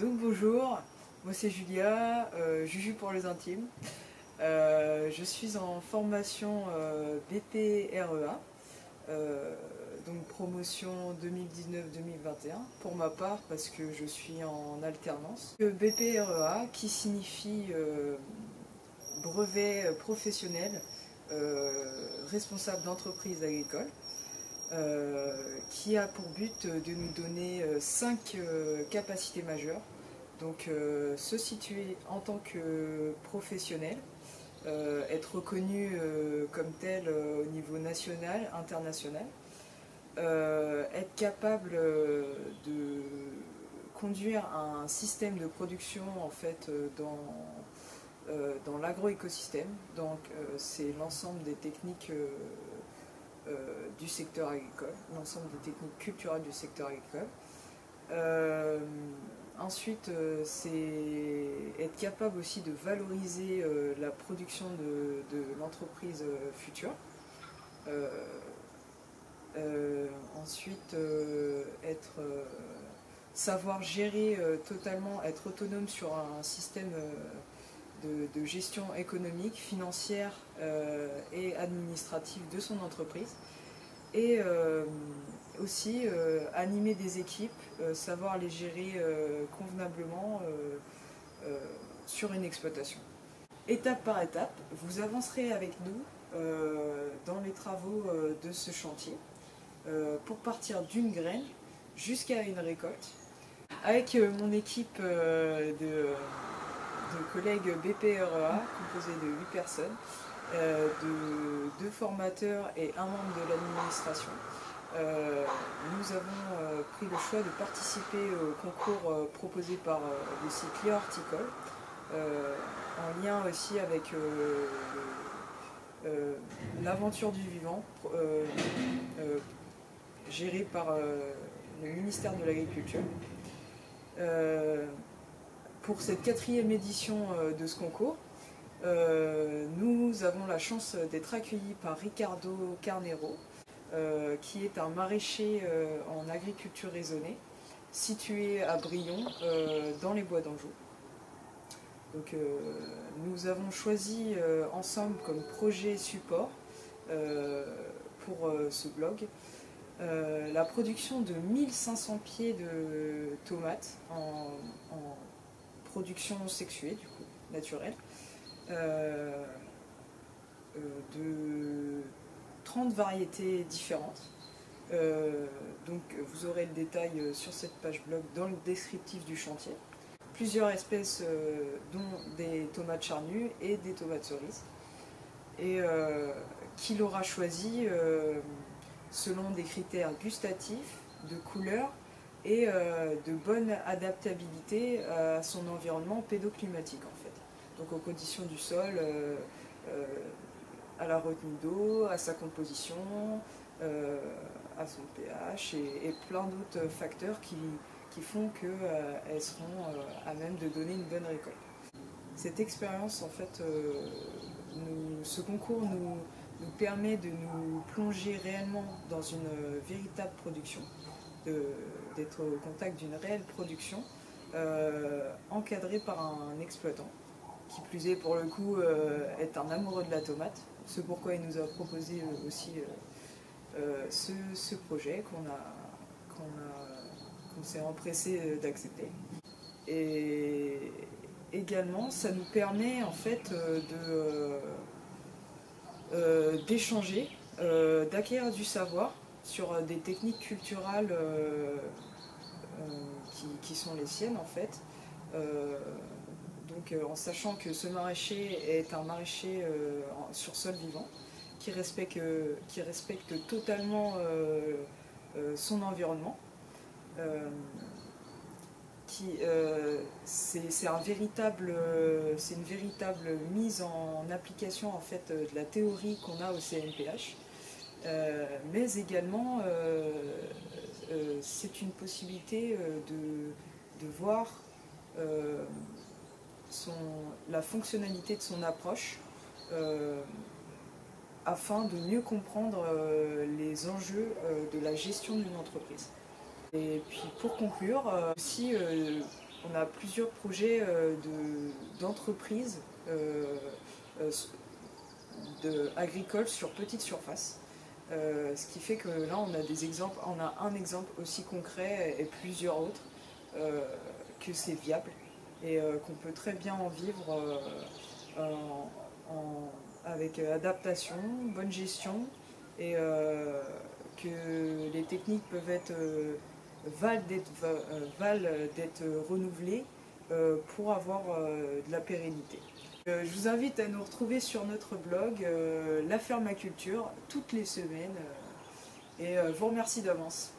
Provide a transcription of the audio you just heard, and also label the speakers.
Speaker 1: Donc bonjour, moi c'est Julia, Juju pour les intimes. Je suis en formation BPREA, donc promotion 2019-2021 pour ma part parce que je suis en alternance. BPREA qui signifie brevet professionnel responsable d'entreprise agricole. Qui a pour but de nous donner 5 capacités majeures. Donc se situer en tant que professionnel, être reconnu comme tel au niveau national, international, être capable de conduire un système de production en fait dans l'agroécosystème. Donc c'est l'ensemble des techniques du secteur agricole, l'ensemble des techniques culturelles du secteur agricole. Ensuite, c'est être capable aussi de valoriser la production de l'entreprise future. Ensuite, savoir gérer totalement, être autonome sur un système de gestion économique, financière et administrative de son entreprise. Et aussi animer des équipes, savoir les gérer convenablement sur une exploitation. Étape par étape, vous avancerez avec nous dans les travaux de ce chantier pour partir d'une graine jusqu'à une récolte. Avec mon équipe de collègues BPREA, composée de 8 personnes, de 2 formateurs et un membre de l'administration. Nous avons pris le choix de participer au concours proposé par le site Léa Horticole, en lien aussi avec l'aventure du vivant, géré par le ministère de l'Agriculture. Pour cette 4e édition de ce concours, nous avons la chance d'être accueillis par Ricardo Carnero, qui est un maraîcher en agriculture raisonnée, situé à Brion, dans les bois d'Anjou. Donc, nous avons choisi ensemble comme projet support pour ce blog la production de 1500 pieds de tomates en production sexuée, du coup, naturelle, de 30 variétés différentes. Donc vous aurez le détail sur cette page blog dans le descriptif du chantier. Plusieurs espèces dont des tomates charnues et des tomates cerises. Et qu'il aura choisi selon des critères gustatifs, de couleur et de bonne adaptabilité à son environnement pédoclimatique en fait. Donc aux conditions du sol, à la retenue d'eau, à sa composition, à son pH et plein d'autres facteurs qui font qu'elles seront à même de donner une bonne récolte. Cette expérience, en fait, ce concours nous permet de nous plonger réellement dans une véritable production, d'être au contact d'une réelle production, encadrée par un exploitant, qui plus est pour le coup est un amoureux de la tomate. C'est pourquoi il nous a proposé aussi ce projet qu'on s'est empressé d'accepter. Et également, ça nous permet en fait d'échanger, d'acquérir du savoir sur des techniques culturales qui sont les siennes en fait. Donc en sachant que ce maraîcher est un maraîcher sur sol vivant, qui respecte totalement son environnement. C'est une véritable mise en application en fait, de la théorie qu'on a au CNPH, mais également c'est une possibilité de voir la fonctionnalité de son approche afin de mieux comprendre les enjeux de la gestion d'une entreprise. Et puis pour conclure, aussi on a plusieurs projets d'entreprises agricoles sur petite surface. Ce qui fait que là on a des exemples, on a un exemple aussi concret et plusieurs autres que c'est viable et qu'on peut très bien en vivre avec adaptation, bonne gestion et que les techniques peuvent être valent d'être renouvelées pour avoir de la pérennité. Je vous invite à nous retrouver sur notre blog La Fermaculture toutes les semaines et je vous remercie d'avance.